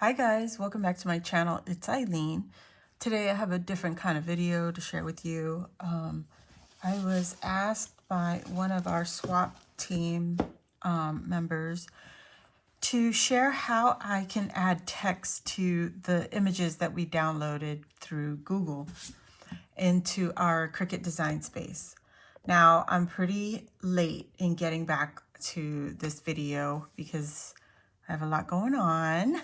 Hi guys, welcome back to my channel. It's Eileen. Today I have a different kind of video to share with you. I was asked by one of our SWAT team members to share how I can add text to the images that we downloaded through Google into our Cricut design space. Now, I'm pretty late in getting back to this video because I have a lot going on,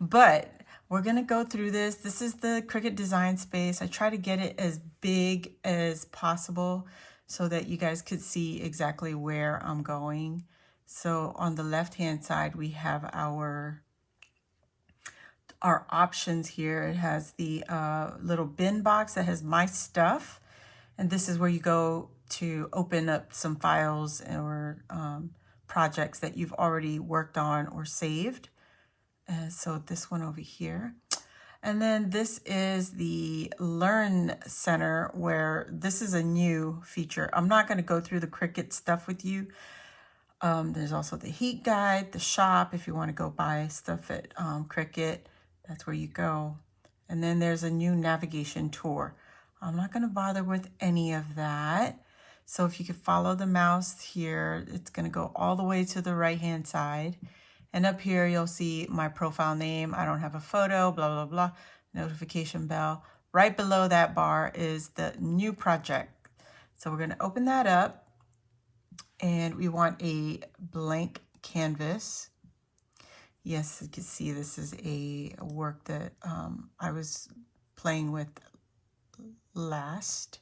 but we're gonna go through this. This is the Cricut design space. I try to get it as big as possible so that you guys could see exactly where I'm going. So on the left-hand side, we have our options here. It has the little bin box that has my stuff. And this is where you go to open up some files or projects that you've already worked on or saved. So this one over here. And then this is the Learn Center, where this is a new feature. I'm not going to go through the Cricut stuff with you. There's also the heat guide, the shop, if you want to go buy stuff at Cricut, that's where you go. And then there's a new navigation tour. I'm not going to bother with any of that. So if you could follow the mouse here, it's going to go all the way to the right-hand side. And up here, you'll see my profile name. I don't have a photo, blah, blah, blah, notification bell. Right below that bar is the new project. So we're going to open that up. And we want a blank canvas. Yes, you can see this is a work that I was playing with last.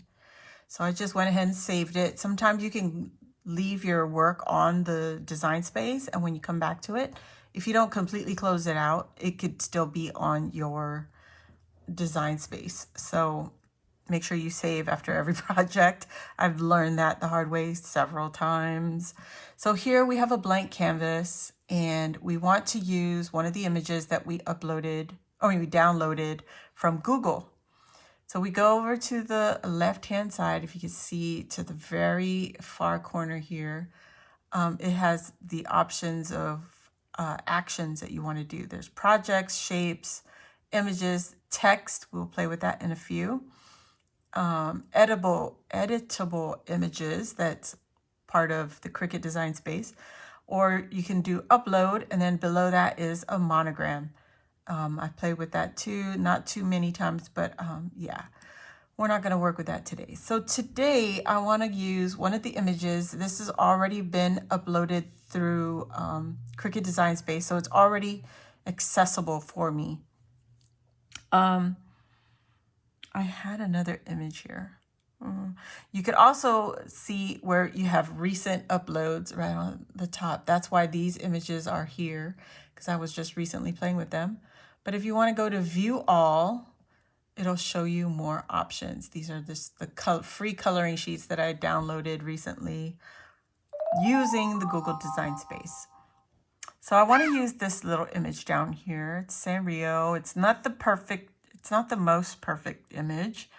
So I just went ahead and saved it. Sometimes you can leave your work on the design space, and when you come back to it, if you don't completely close it out, it could still be on your design space. So make sure you save after every project. I've learned that the hard way several times. So here we have a blank canvas, and we want to use one of the images that we downloaded from Google. So we go over to the left-hand side. If you can see to the very far corner here, it has the options of actions that you want to do. There's projects, shapes, images, text. We'll play with that in a few. Editable images, that's part of the Cricut design space. Or you can do upload, and then below that is a monogram. I played with that too, not too many times, but yeah, we're not going to work with that today. So today I want to use one of the images. This has already been uploaded through Cricut Design Space, so it's already accessible for me. I had another image here. You could also see where you have recent uploads right on the top. That's why these images are here, because I was just recently playing with them. But if you want to go to view all, it'll show you more options. These are just the free coloring sheets that I downloaded recently using the Google Design Space. So I want to use this little image down here. It's Sanrio. It's not the most perfect image.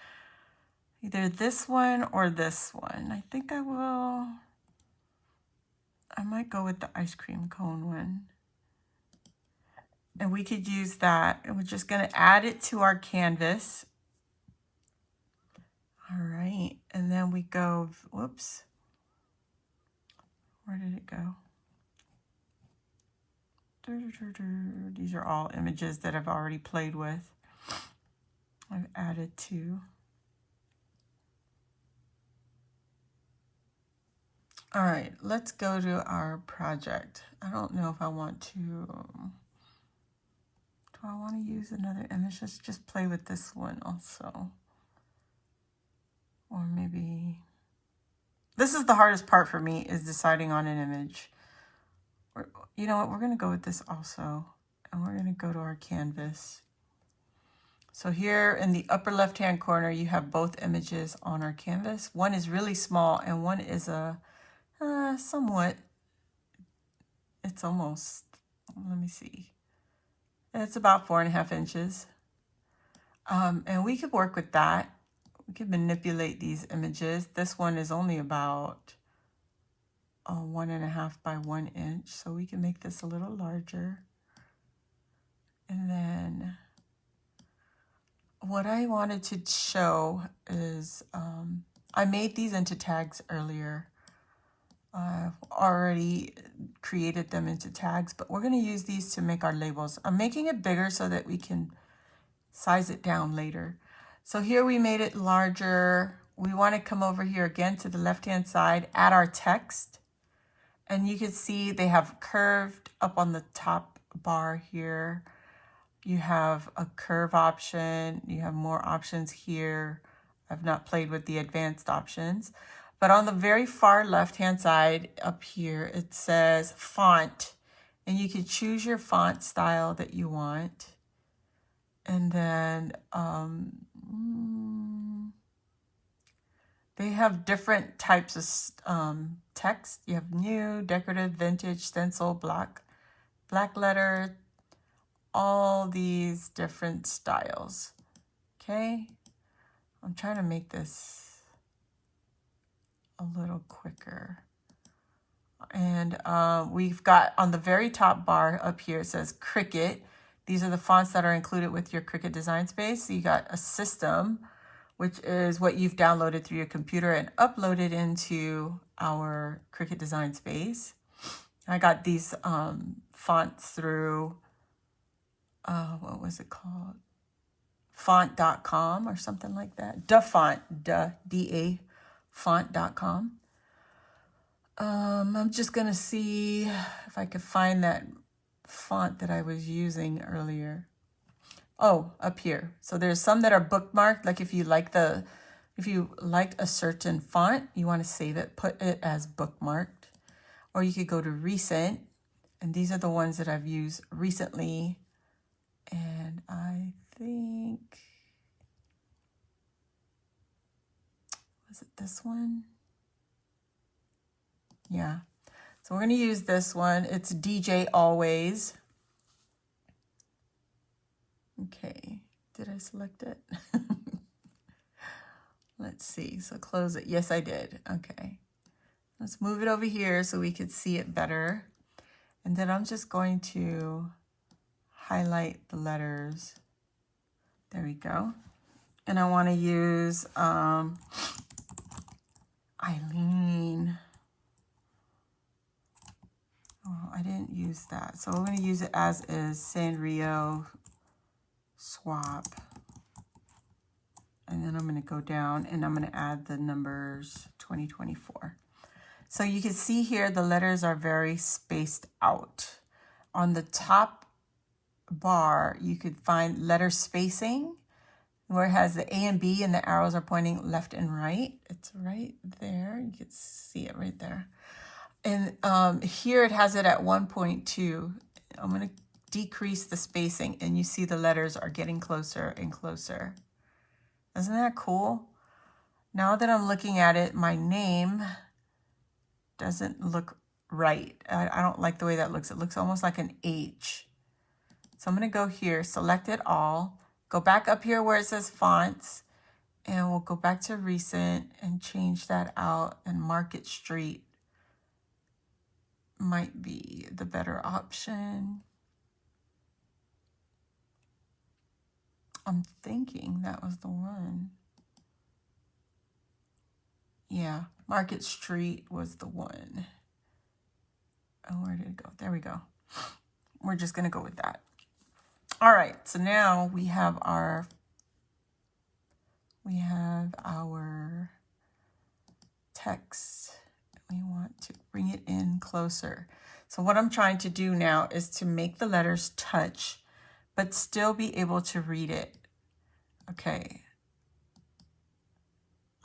Either this one or this one. I think I might go with the ice cream cone one. And we could use that. And we're just going to add it to our canvas. All right. And then we go, whoops. Where did it go? These are all images that I've already played with. I've added to. All right, let's go to our project. I don't know if I want to, do I want to use another image? Let's just play with this one also. Or maybe, this is the hardest part for me, is deciding on an image. You know what, we're gonna go with this also. And we're gonna go to our canvas. So here in the upper left-hand corner, you have both images on our canvas. One is really small and one is a somewhat, it's almost, let me see. It's about 4.5 inches. And we could work with that. We could manipulate these images. This one is only about 1.5 by 1 inch. So we can make this a little larger. And then what I wanted to show is I made these into tags earlier. I've already created them into tags, but we're going to use these to make our labels. I'm making it bigger so that we can size it down later. So here we made it larger. We want to come over here again to the left-hand side, add our text. And you can see they have curved up on the top bar here. You have a curve option. You have more options here. I've not played with the advanced options. But on the very far left-hand side up here, it says font. And you can choose your font style that you want. And then they have different types of text. You have new, decorative, vintage, stencil, black letter, all these different styles. Okay, I'm trying to make this a little quicker. And we've got on the very top bar up here, it says Cricut. These are the fonts that are included with your Cricut design space. So you got a system, which is what you've downloaded through your computer and uploaded into our Cricut design space. I got these fonts through, what was it called? Font.com or something like that. D-A, font.com. I'm just going to see if I could find that font that I was using earlier. Oh, up here. So there's some that are bookmarked. Like if you like a certain font, you want to save it, put it as bookmarked. Or you could go to recent. And these are the ones that I've used recently. And I think, was it this one? Yeah. So we're going to use this one. It's DJ Always. Okay. Did I select it? Let's see. So close it. Yes, I did. Okay. Let's move it over here so we could see it better. And then I'm just going to highlight the letters. There we go. And I want to use Eileen. Oh, I didn't use that. So we're going to use it as is, Sanrio swap. And then I'm going to go down and I'm going to add the numbers 2024. So you can see here the letters are very spaced out. On the top bar, you could find letter spacing, where it has the A and B and the arrows are pointing left and right. It's right there. You can see it right there. And here it has it at 1.2. I'm going to decrease the spacing and you see the letters are getting closer and closer. Isn't that cool? Now that I'm looking at it, my name doesn't look right. I don't like the way that looks. It looks almost like an H. So I'm going to go here, select it all, go back up here where it says fonts, and we'll go back to recent and change that out, and Market Street might be the better option. I'm thinking that was the one. Yeah, Market Street was the one. Oh, where did it go? There we go. We're just going to go with that. All right, so now we have our text. We want to bring it in closer. So what I'm trying to do now is to make the letters touch, but still be able to read it. Okay.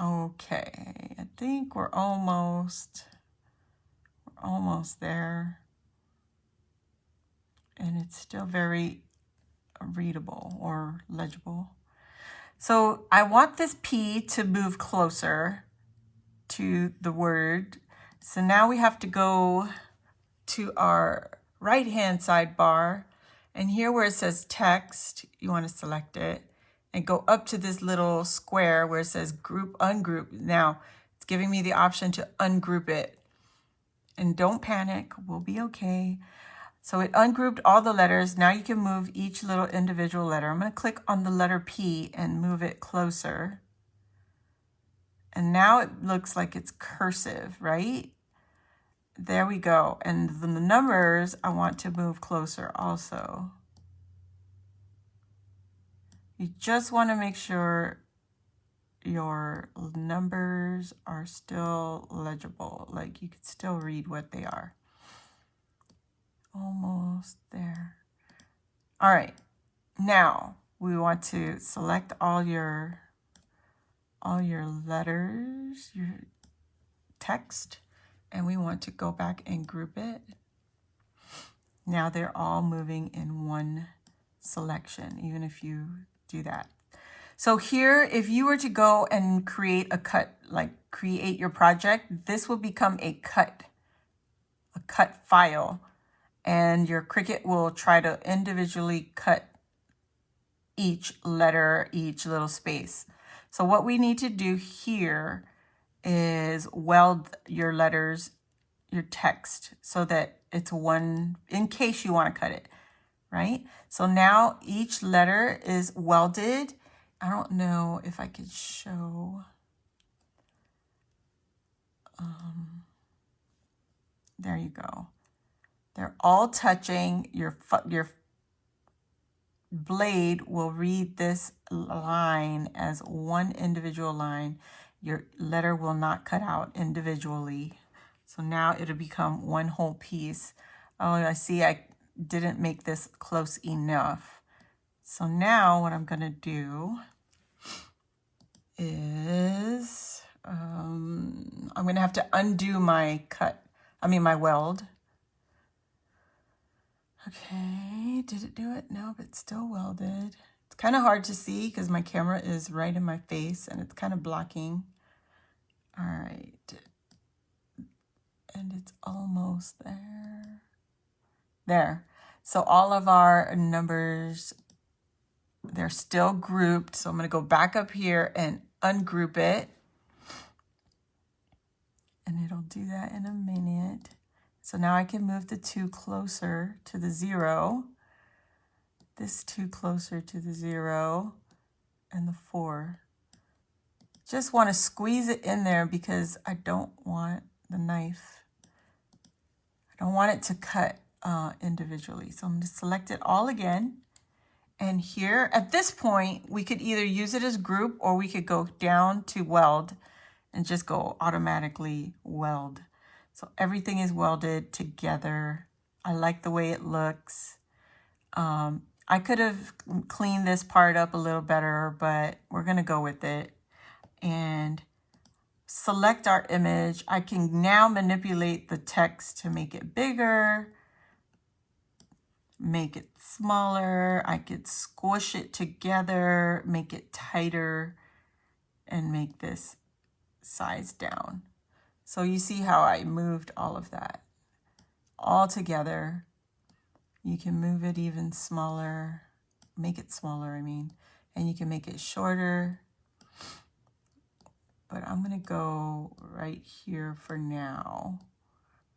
Okay, I think we're almost there. And it's still very readable or legible. So I want this P to move closer to the word. So now we have to go to our right-hand sidebar, and here where it says text, you want to select it and go up to this little square where it says group, ungroup. Now it's giving me the option to ungroup it. And don't panic, we'll be okay. So it ungrouped all the letters. Now you can move each little individual letter. I'm going to click on the letter P and move it closer. And now it looks like it's cursive, right? There we go. And the numbers I want to move closer also. You just want to make sure your numbers are still legible, like you can still read what they are. Almost there. All right, now we want to select all your letters, your text, and we want to go back and group it. Now they're all moving in one selection, even if you do that. So here, if you were to go and create a cut, like create your project, this will become a cut file, and your Cricut will try to individually cut each letter, each little space. So what we need to do here is weld your letters, your text, so that it's one, in case you want to cut it, right? So now each letter is welded. I don't know if I could show. There you go. They're all touching. Your blade will read this line as one individual line. Your letter will not cut out individually. So now it'll become one whole piece. Oh, I see I didn't make this close enough. So now what I'm going to do is I'm going to have to undo my my weld. Okay, did it do it? No, but it's still welded. It's kind of hard to see because my camera is right in my face and it's kind of blocking. All right, and it's almost there. There. So all of our numbers, they're still grouped. So I'm going to go back up here and ungroup it. And it'll do that in a minute. So now I can move the 2 closer to the 0. This 2 closer to the 0. And the 4. Just want to squeeze it in there because I don't want the knife. I don't want it to cut individually. So I'm going to select it all again. And here, at this point, we could either use it as group or we could go down to weld and just go automatically weld. So everything is welded together. I like the way it looks. I could have cleaned this part up a little better, but we're going to go with it. And select our image. I can now manipulate the text to make it bigger, make it smaller. I could squish it together, make it tighter, and make this size down. So you see how I moved all of that all together. You can move it even smaller, make it smaller, and you can make it shorter. But I'm going to go right here for now.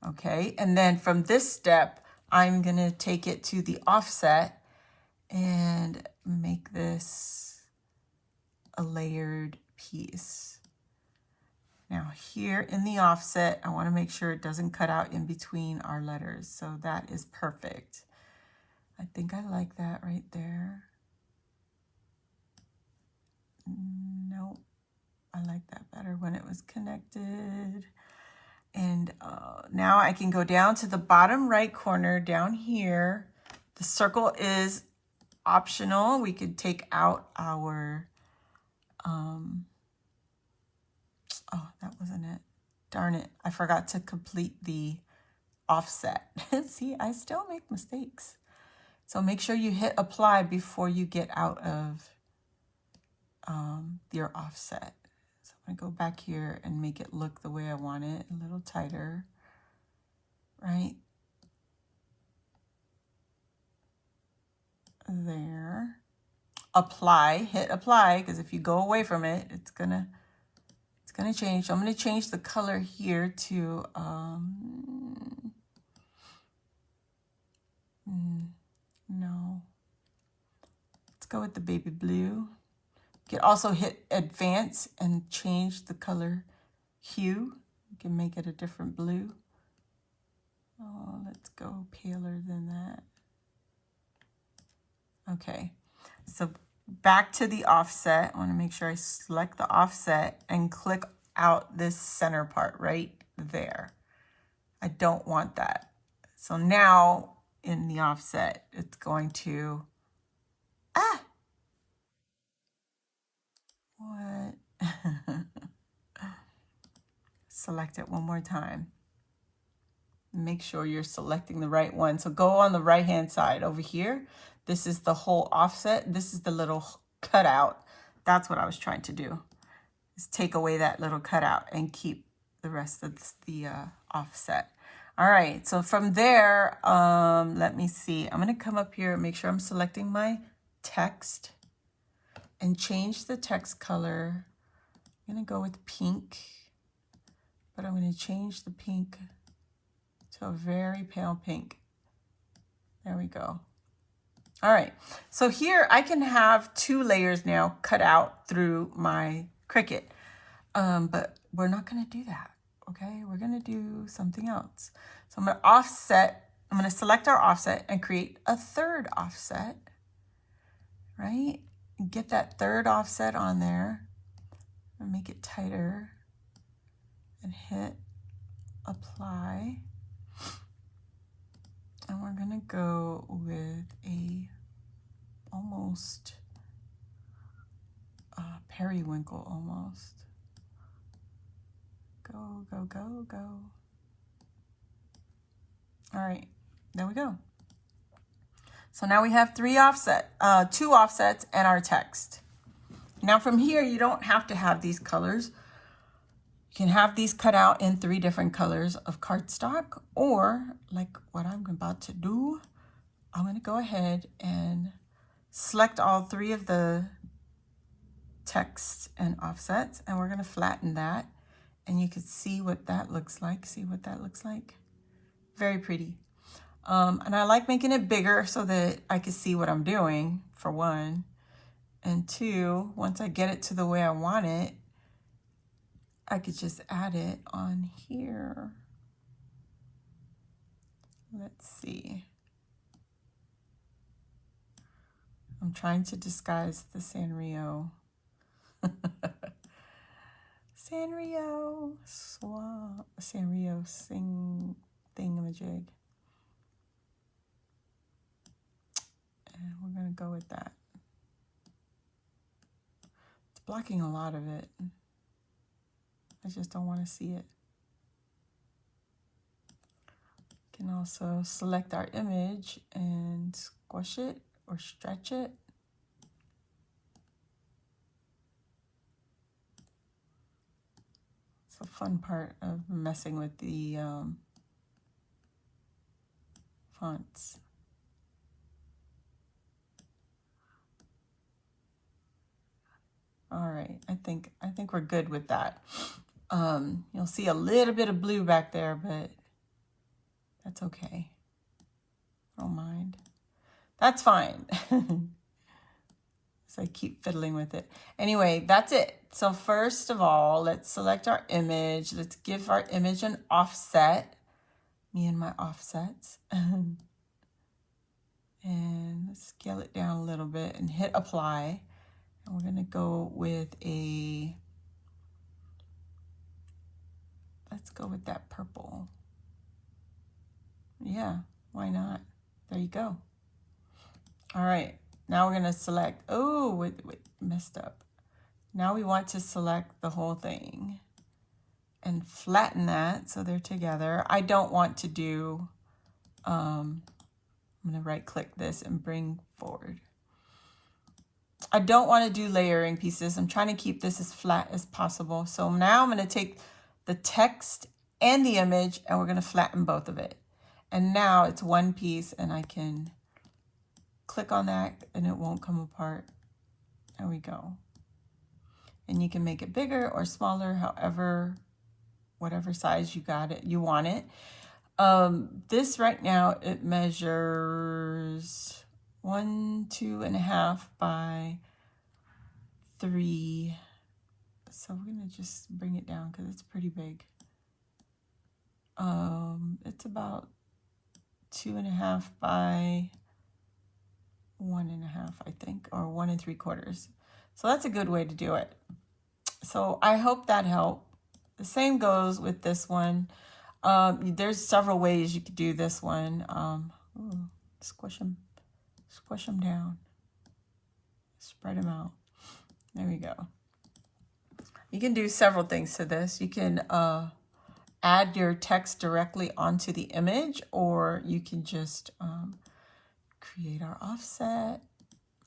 Okay, and then from this step, I'm going to take it to the offset and make this a layered piece. Now here in the offset, I want to make sure it doesn't cut out in between our letters. So that is perfect. I think I like that right there. Nope. I like that better when it was connected. And now I can go down to the bottom right corner down here. The circle is optional. We could take out our, oh, that wasn't it. Darn it. I forgot to complete the offset. See, I still make mistakes. So make sure you hit apply before you get out of your offset. So I'm going to go back here and make it look the way I want it, a little tighter, right? There. Apply, hit apply, because if you go away from it, it's gonna change. So I'm gonna change the color here to Let's go with the baby blue. You can also hit advance and change the color hue. You can make it a different blue. Oh, let's go paler than that. Okay, so back to the offset. I want to make sure I select the offset and click out this center part right there. I don't want that. So now in the offset, it's going to, what? Select it one more time. Make sure you're selecting the right one. So go on the right hand side over here. This is the whole offset. This is the little cutout. That's what I was trying to do, is take away that little cutout and keep the rest of the offset. All right, so from there, let me see. I'm gonna come up here and make sure I'm selecting my text and change the text color. I'm gonna go with pink, but I'm gonna change the pink to a very pale pink. There we go. All right, so here I can have 2 layers now cut out through my Cricut, but we're not gonna do that, okay? We're gonna do something else. So I'm gonna select our offset and create a 3rd offset, right? And get that 3rd offset on there and make it tighter and hit apply. And we're gonna go with a almost periwinkle almost. Go, go, go, go. All right, there we go. So now we have 2 offsets and our text. Now from here, you don't have to have these colors. You can have these cut out in 3 different colors of cardstock, or like what I'm about to do, I'm going to go ahead and select all 3 of the text and offsets, and we're going to flatten that, and you can see what that looks like. See what that looks like? Very pretty. And I like making it bigger so that I can see what I'm doing, for 1. And 2, once I get it to the way I want it, I could just add it on here. Let's see. I'm trying to disguise the Sanrio. Sanrio swamp, Sanrio sing thingamajig. And we're gonna go with that. It's blocking a lot of it. I just don't want to see it. You can also select our image and squish it or stretch it. It's a fun part of messing with the fonts. All right, I think we're good with that. You'll see a little bit of blue back there, but that's okay. I don't mind. That's fine. So I keep fiddling with it. Anyway, that's it. So first of all, let's select our image. Let's give our image an offset. Me and my offsets. And let's scale it down a little bit and hit apply. And we're going to go with let's go with that purple. Yeah, why not? There you go. All right, now we're going to select, oh, wait, messed up. Now we want to select the whole thing and flatten that so they're together. I don't want to do, I'm going to right click this and bring forward. I don't want to do layering pieces. I'm trying to keep this as flat as possible. So now I'm going to take the text and the image and we're going to flatten both of it. And now it's one piece and I can click on that and it won't come apart. There we go. And you can make it bigger or smaller, however, whatever size you want it. This right now, it measures, 2.5 by 3. So we're gonna just bring it down because it's pretty big. It's about 2.5 by 1.5, I think, or 1 3/4. So that's a good way to do it. So I hope that helped. The same goes with this one. There's several ways you could do this one. Ooh, squish them down, spread them out. There we go. You can do several things to this. You can add your text directly onto the image, or you can just create our offset.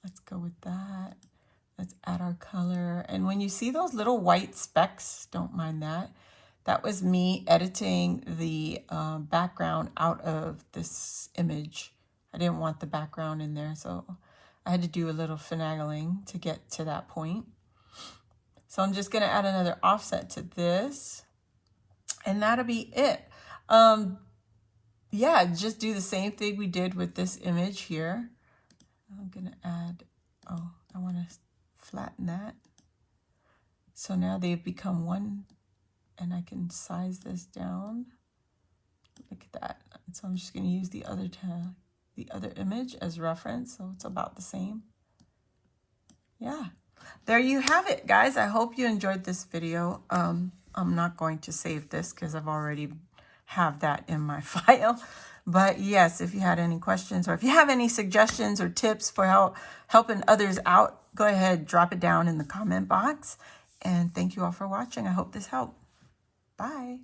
Let's go with that. Let's add our color. And when you see those little white specks, don't mind that. That was me editing the background out of this image. I didn't want the background in there, so I had to do a little finagling to get to that point. So I'm just going to add another offset to this, and that'll be it. Yeah, just do the same thing we did with this image here. I'm going to add, oh, I want to flatten that. So now they've become one, and I can size this down. Look at that. So I'm just going to use the other image as reference, so it's about the same. Yeah, there you have it, guys. I hope you enjoyed this video. I'm not going to save this because I've already have that in my file. But yes, if you had any questions, or if you have any suggestions or tips for helping others out, go ahead, drop it down in the comment box. And thank you all for watching. I hope this helped. Bye.